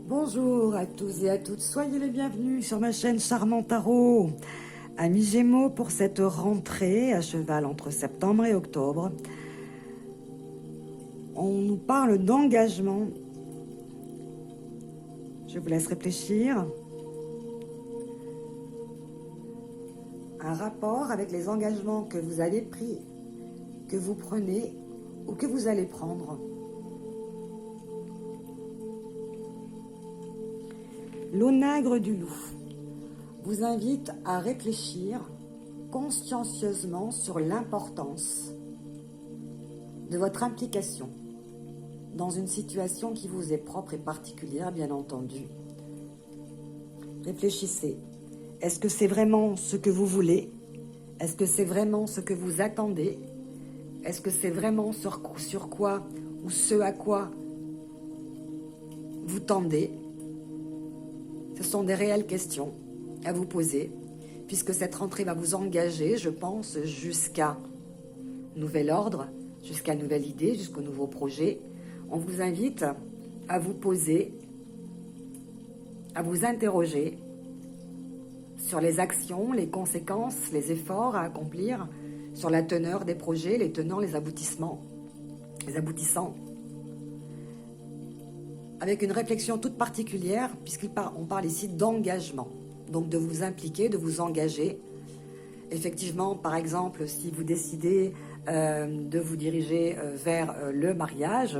Bonjour à tous et à toutes, soyez les bienvenus sur ma chaîne Charmant Tarot. Amis Gémeaux, pour cette rentrée à cheval entre septembre et octobre, on nous parle d'engagement. Je vous laisse réfléchir. Un rapport avec les engagements que vous avez pris, que vous prenez ou que vous allez prendre. L'onagre du loup vous invite à réfléchir consciencieusement sur l'importance de votre implication dans une situation qui vous est propre et particulière, bien entendu. Réfléchissez. Est-ce que c'est vraiment ce que vous voulez? Est-ce que c'est vraiment ce que vous attendez? Est-ce que c'est vraiment sur quoi ou ce à quoi vous tendez? Ce sont des réelles questions à vous poser, puisque cette rentrée va vous engager, je pense, jusqu'à nouvel ordre, jusqu'à nouvelle idée, jusqu'au nouveau projet. On vous invite à vous poser, à vous interroger sur les actions, les conséquences, les efforts à accomplir, sur la teneur des projets, les tenants, les aboutissements, les aboutissants. Avec une réflexion toute particulière, puisqu'on parle ici d'engagement. Donc de vous impliquer, de vous engager. Effectivement, par exemple, si vous décidez de vous diriger vers le mariage,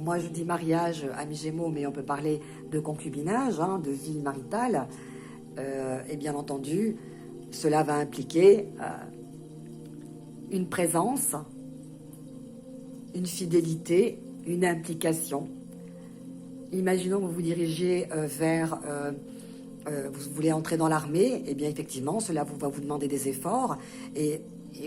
moi je dis mariage, amis Gémeaux, mais on peut parler de concubinage, de vie maritale, et bien entendu, cela va impliquer une présence, une fidélité, une implication. Imaginons que vous vous dirigiez vous voulez entrer dans l'armée, et bien effectivement, cela va vous demander des efforts et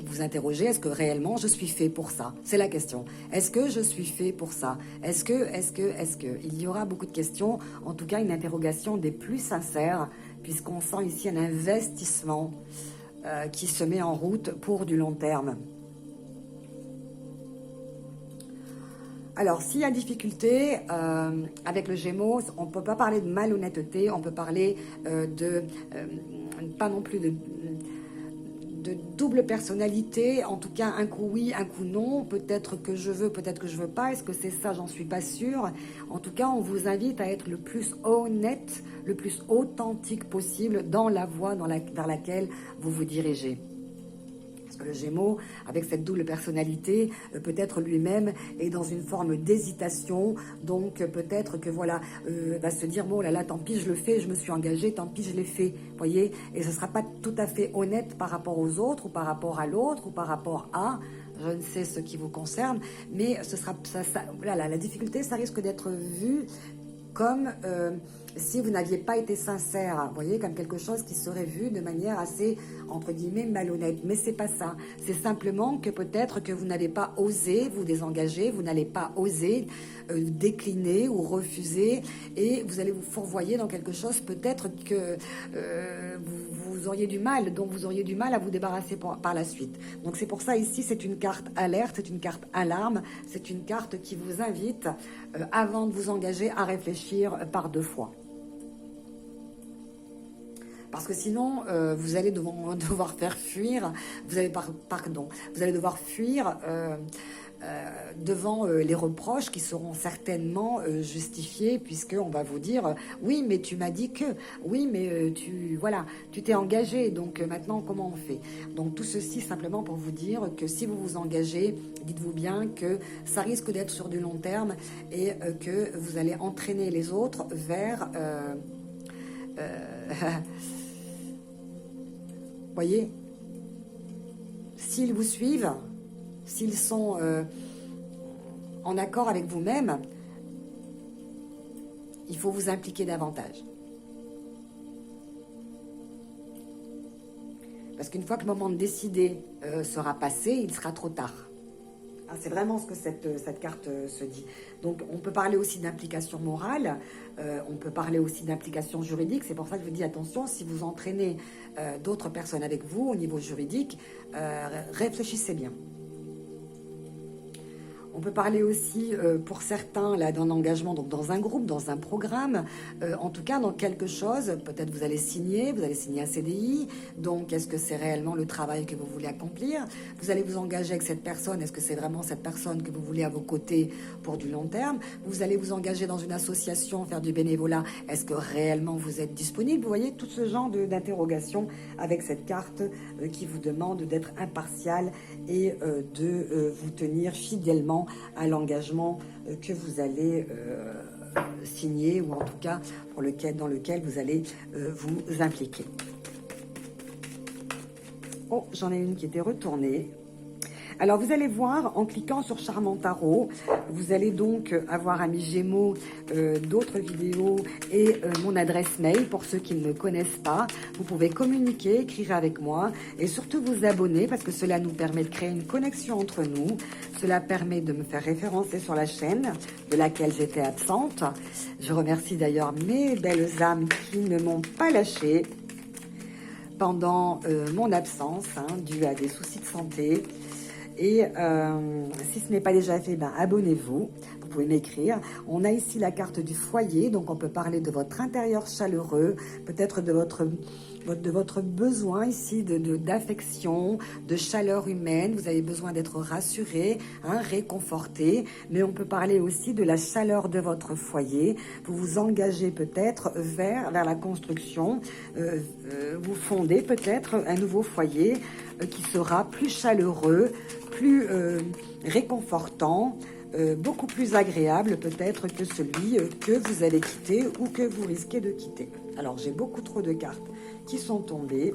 vous interroger, est-ce que réellement je suis fait pour ça? C'est la question. Est-ce que je suis fait pour ça? Est-ce que il y aura beaucoup de questions, en tout cas une interrogation des plus sincères, puisqu'on sent ici un investissement qui se met en route pour du long terme. Alors, s'il y a difficulté avec le Gémeaux, on ne peut pas parler de malhonnêteté, on peut parler pas non plus de double personnalité, en tout cas un coup oui, un coup non, peut-être que je veux, peut-être que je veux pas, est-ce que c'est ça, j'en suis pas sûre. En tout cas, on vous invite à être le plus honnête, le plus authentique possible dans la voie vers laquelle vous vous dirigez. Le Gémeaux, avec cette double personnalité, peut-être lui-même est dans une forme d'hésitation, donc peut-être que voilà, va se dire, bon là là, tant pis, je le fais, je me suis engagé, tant pis, je l'ai fait, voyez, et ce ne sera pas tout à fait honnête par rapport aux autres, ou par rapport à l'autre, ou par rapport à, je ne sais ce qui vous concerne, mais ce sera, voilà, la difficulté, ça risque d'être vu comme si vous n'aviez pas été sincère, vous voyez, comme quelque chose qui serait vu de manière assez, entre guillemets, malhonnête. Mais c'est pas ça. C'est simplement que peut-être que vous n'avez pas osé vous désengager, vous n'allez pas oser décliner ou refuser, et vous allez vous fourvoyer dans quelque chose peut-être que vous auriez du mal, dont vous auriez du mal à vous débarrasser par la suite. Donc c'est pour ça ici, c'est une carte alerte, c'est une carte alarme, c'est une carte qui vous invite, avant de vous engager, à réfléchir par deux fois. Parce que sinon, vous allez devoir faire fuir, vous allez devoir fuir devant les reproches qui seront certainement justifiés, puisqu'on va vous dire oui mais tu m'as dit que, oui mais tu t'es engagé, donc maintenant comment on fait? Donc tout ceci simplement pour vous dire que si vous vous engagez, dites-vous bien que ça risque d'être sur du long terme, et que vous allez entraîner les autres vers voyez, s'ils vous suivent, s'ils sont en accord avec vous-même, il faut vous impliquer davantage. Parce qu'une fois que le moment de décider sera passé, il sera trop tard. C'est vraiment ce que cette carte se dit. Donc, on peut parler aussi d'implication morale, on peut parler aussi d'implication juridique. C'est pour ça que je vous dis, attention, si vous entraînez d'autres personnes avec vous au niveau juridique, réfléchissez bien. On peut parler aussi, pour certains, là, d'un engagement, donc dans un groupe, dans un programme, en tout cas dans quelque chose. Peut-être vous allez signer un CDI. Donc, est-ce que c'est réellement le travail que vous voulez accomplir? Vous allez vous engager avec cette personne. Est-ce que c'est vraiment cette personne que vous voulez à vos côtés pour du long terme? Vous allez vous engager dans une association, faire du bénévolat. Est-ce que réellement vous êtes disponible? Vous voyez tout ce genre d'interrogation avec cette carte qui vous demande d'être impartial et de vous tenir fidèlement à l'engagement que vous allez signer, ou en tout cas dans lequel vous allez vous impliquer. Oh, j'en ai une qui était retournée. Alors, vous allez voir, en cliquant sur Charmant Tarot, vous allez donc avoir, amis Gémeaux, d'autres vidéos et mon adresse mail pour ceux qui ne me connaissent pas. Vous pouvez communiquer, écrire avec moi et surtout vous abonner parce que cela nous permet de créer une connexion entre nous. Cela permet de me faire référencer sur la chaîne de laquelle j'étais absente. Je remercie d'ailleurs mes belles âmes qui ne m'ont pas lâchée pendant mon absence, due à des soucis de santé. Et si ce n'est pas déjà fait, abonnez-vous. Vous pouvez m'écrire. On a ici la carte du foyer, donc on peut parler de votre intérieur chaleureux, peut-être de votre besoin ici d'affection, de chaleur humaine. Vous avez besoin d'être rassuré, réconforté, mais on peut parler aussi de la chaleur de votre foyer. Vous vous engagez peut-être vers la construction, vous fondez peut-être un nouveau foyer qui sera plus chaleureux, plus réconfortant, beaucoup plus agréable peut-être que celui que vous allez quitter ou que vous risquez de quitter. Alors, j'ai beaucoup trop de cartes qui sont tombées.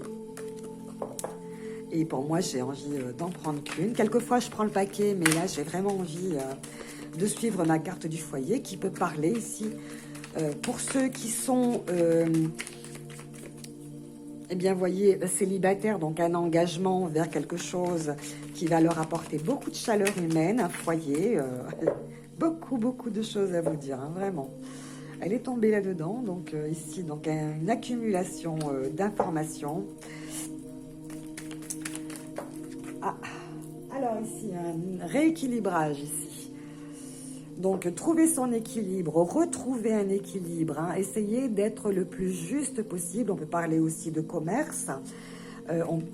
Et pour moi, j'ai envie d'en prendre qu'une. Quelquefois, je prends le paquet, mais là, j'ai vraiment envie de suivre ma carte du foyer qui peut parler ici. Pour ceux qui sont... eh bien, voyez, célibataire, donc un engagement vers quelque chose qui va leur apporter beaucoup de chaleur humaine, un foyer, beaucoup de choses à vous dire, vraiment. Elle est tombée là-dedans, donc ici, donc une accumulation d'informations. Ah, alors ici, un rééquilibrage ici. Donc, trouver son équilibre, retrouver un équilibre, essayer d'être le plus juste possible. On peut parler aussi de commerce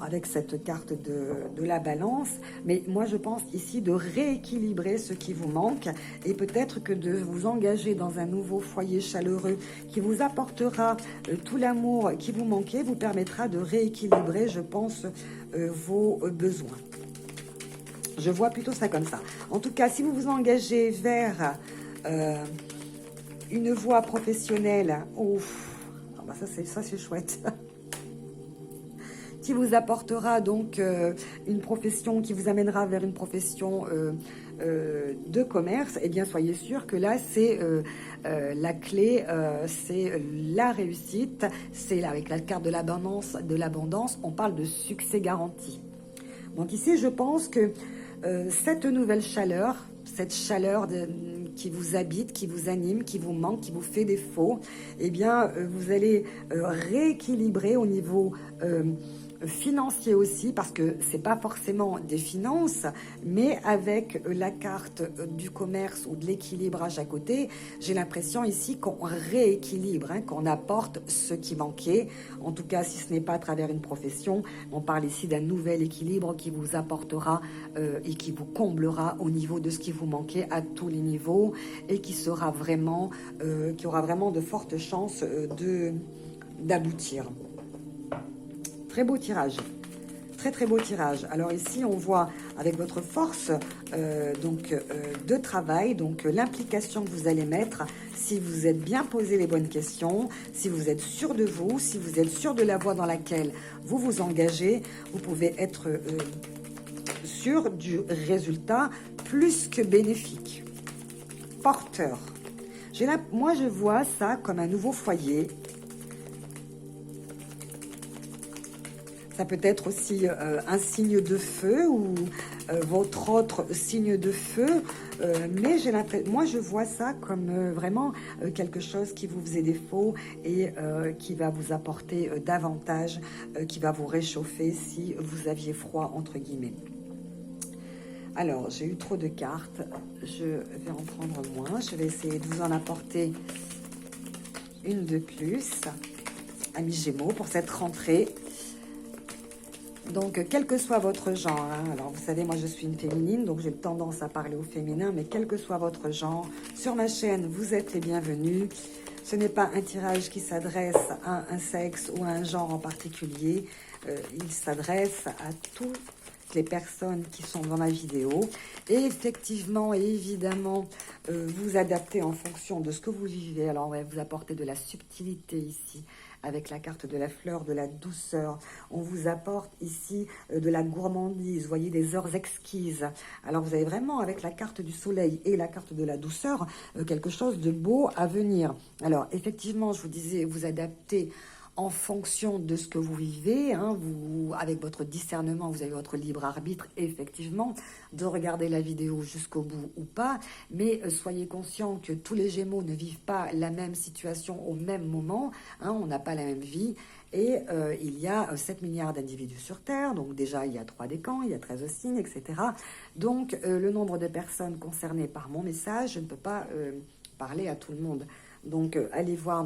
avec cette carte de la balance. Mais moi, je pense ici de rééquilibrer ce qui vous manque et peut-être que de vous engager dans un nouveau foyer chaleureux qui vous apportera tout l'amour qui vous manquait, vous permettra de rééquilibrer, je pense, vos besoins. Je vois plutôt ça comme ça. En tout cas, si vous vous engagez vers une voie professionnelle, ça c'est chouette, qui vous apportera donc une profession, qui vous amènera vers une profession de commerce, eh bien soyez sûr que là c'est la clé, c'est la réussite. C'est avec la carte de l'abondance, on parle de succès garanti. Donc ici, je pense que cette nouvelle chaleur, cette chaleur qui vous habite, qui vous anime, qui vous manque, qui vous fait défaut, eh bien, vous allez rééquilibrer au niveau financier aussi, parce que c'est pas forcément des finances, mais avec la carte du commerce ou de l'équilibrage à côté, j'ai l'impression ici qu'on rééquilibre, qu'on apporte ce qui manquait. En tout cas, si ce n'est pas à travers une profession, on parle ici d'un nouvel équilibre qui vous apportera et qui vous comblera au niveau de ce qui vous manquait à tous les niveaux et qui sera vraiment, qui aura vraiment de fortes chances d'aboutir. Très beau tirage, très beau tirage. Alors ici, on voit avec votre force de travail, donc l'implication que vous allez mettre, si vous êtes bien posé les bonnes questions, si vous êtes sûr de vous, si vous êtes sûr de la voie dans laquelle vous vous engagez, vous pouvez être sûr du résultat plus que bénéfique. Porteur. Moi, je vois ça comme un nouveau foyer. Ça peut être aussi un signe de feu ou votre autre signe de feu. Mais moi, je vois ça comme vraiment quelque chose qui vous faisait défaut et qui va vous apporter davantage, qui va vous réchauffer si vous aviez froid, entre guillemets. Alors, j'ai eu trop de cartes. Je vais en prendre moins. Je vais essayer de vous en apporter une de plus. Amis Gémeaux, pour cette rentrée. Donc, quel que soit votre genre, hein, alors vous savez, moi je suis une féminine, donc j'ai tendance à parler au féminin, mais quel que soit votre genre, sur ma chaîne, vous êtes les bienvenus. Ce n'est pas un tirage qui s'adresse à un sexe ou à un genre en particulier. Il s'adresse à toutes les personnes qui sont dans ma vidéo. Et effectivement et évidemment, vous adaptez en fonction de ce que vous vivez. Alors, on va vous apporter de la subtilité ici, avec la carte de la fleur, de la douceur. On vous apporte ici de la gourmandise, vous voyez, des heures exquises. Alors, vous avez vraiment, avec la carte du soleil et la carte de la douceur, quelque chose de beau à venir. Alors, effectivement, je vous disais, vous adaptez en fonction de ce que vous vivez, hein, vous, avec votre discernement, vous avez votre libre arbitre, effectivement, de regarder la vidéo jusqu'au bout ou pas, mais soyez conscient que tous les Gémeaux ne vivent pas la même situation au même moment, hein, on n'a pas la même vie, et il y a 7 milliards d'individus sur Terre, donc déjà il y a 3 décans, il y a 13 signes, etc. Donc le nombre de personnes concernées par mon message, je ne peux pas parler à tout le monde. Donc, allez voir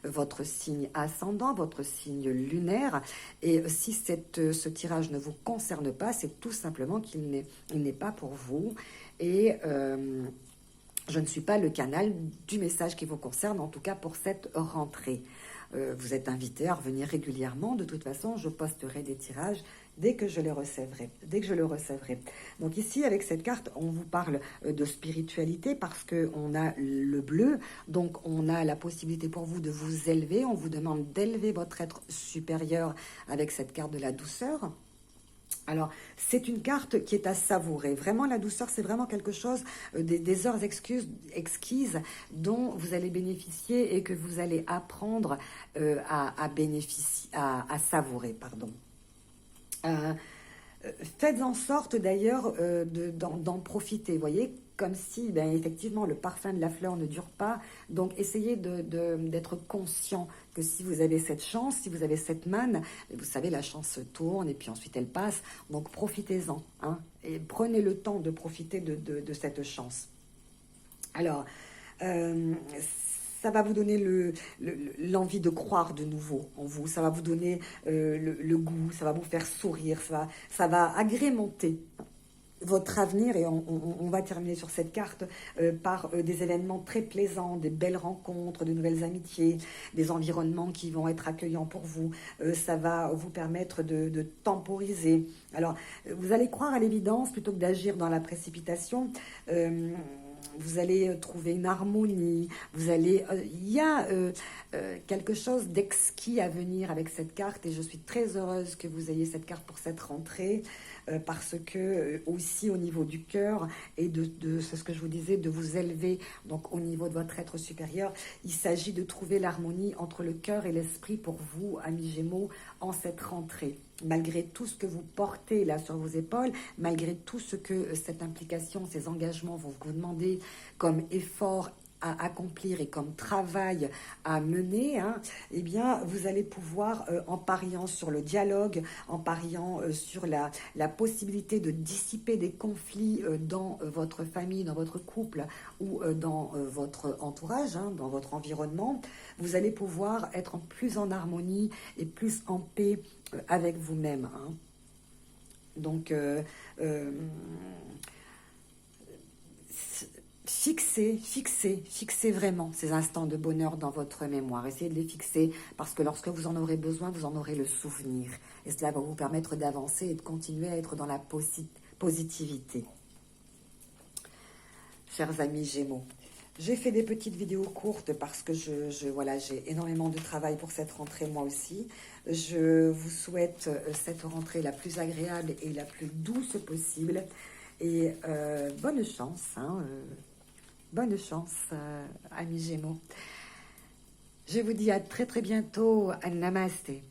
votre signe ascendant, votre signe lunaire. Et si ce tirage ne vous concerne pas, c'est tout simplement qu'il n'est pas pour vous. Et je ne suis pas le canal du message qui vous concerne, en tout cas pour cette rentrée. Vous êtes invité à revenir régulièrement. De toute façon, je posterai des tirages dès que je les recevrai. Dès que je le recevrai. Donc ici, avec cette carte, on vous parle de spiritualité parce qu'on a le bleu. Donc, on a la possibilité pour vous de vous élever. On vous demande d'élever votre être supérieur avec cette carte de la douceur. Alors, c'est une carte qui est à savourer. Vraiment, la douceur, c'est vraiment quelque chose, des heures exquises dont vous allez bénéficier et que vous allez apprendre à savourer. Pardon. Faites en sorte d'ailleurs d'en profiter, vous voyez, comme si, ben, effectivement, le parfum de la fleur ne dure pas. Donc, essayez d'être conscient que si vous avez cette chance, si vous avez cette manne, vous savez, la chance se tourne et puis ensuite elle passe. Donc, profitez-en, hein, et prenez le temps de profiter de cette chance. Alors, ça va vous donner l'envie de croire de nouveau en vous. Ça va vous donner le goût, ça va vous faire sourire, ça va agrémenter votre avenir. Et on va terminer sur cette carte par des événements très plaisants, des belles rencontres, de nouvelles amitiés, des environnements qui vont être accueillants pour vous. Ça va vous permettre de temporiser. Alors, vous allez croire à l'évidence plutôt que d'agir dans la précipitation. Vous allez trouver une harmonie, il y a quelque chose d'exquis à venir avec cette carte et je suis très heureuse que vous ayez cette carte pour cette rentrée parce que aussi au niveau du cœur et c'est ce que je vous disais, de vous élever donc au niveau de votre être supérieur, il s'agit de trouver l'harmonie entre le cœur et l'esprit pour vous, amis Gémeaux, en cette rentrée. Malgré tout ce que vous portez là sur vos épaules, malgré tout ce que cette implication, ces engagements vont vous demander comme effort à accomplir et comme travail à mener, hein, eh bien, vous allez pouvoir, en pariant sur le dialogue, en pariant sur la possibilité de dissiper des conflits dans votre famille, dans votre couple ou dans votre entourage, hein, dans votre environnement, vous allez pouvoir être plus en harmonie et plus en paix avec vous-même. Hein. Donc, fixez vraiment ces instants de bonheur dans votre mémoire. Essayez de les fixer parce que lorsque vous en aurez besoin, vous en aurez le souvenir. Et cela va vous permettre d'avancer et de continuer à être dans la positivité. Chers amis Gémeaux, j'ai fait des petites vidéos courtes parce que voilà, j'ai énormément de travail pour cette rentrée moi aussi. Je vous souhaite cette rentrée la plus agréable et la plus douce possible. Et bonne chance, hein, bonne chance, amis Gémeaux. Je vous dis à très très bientôt. Namasté.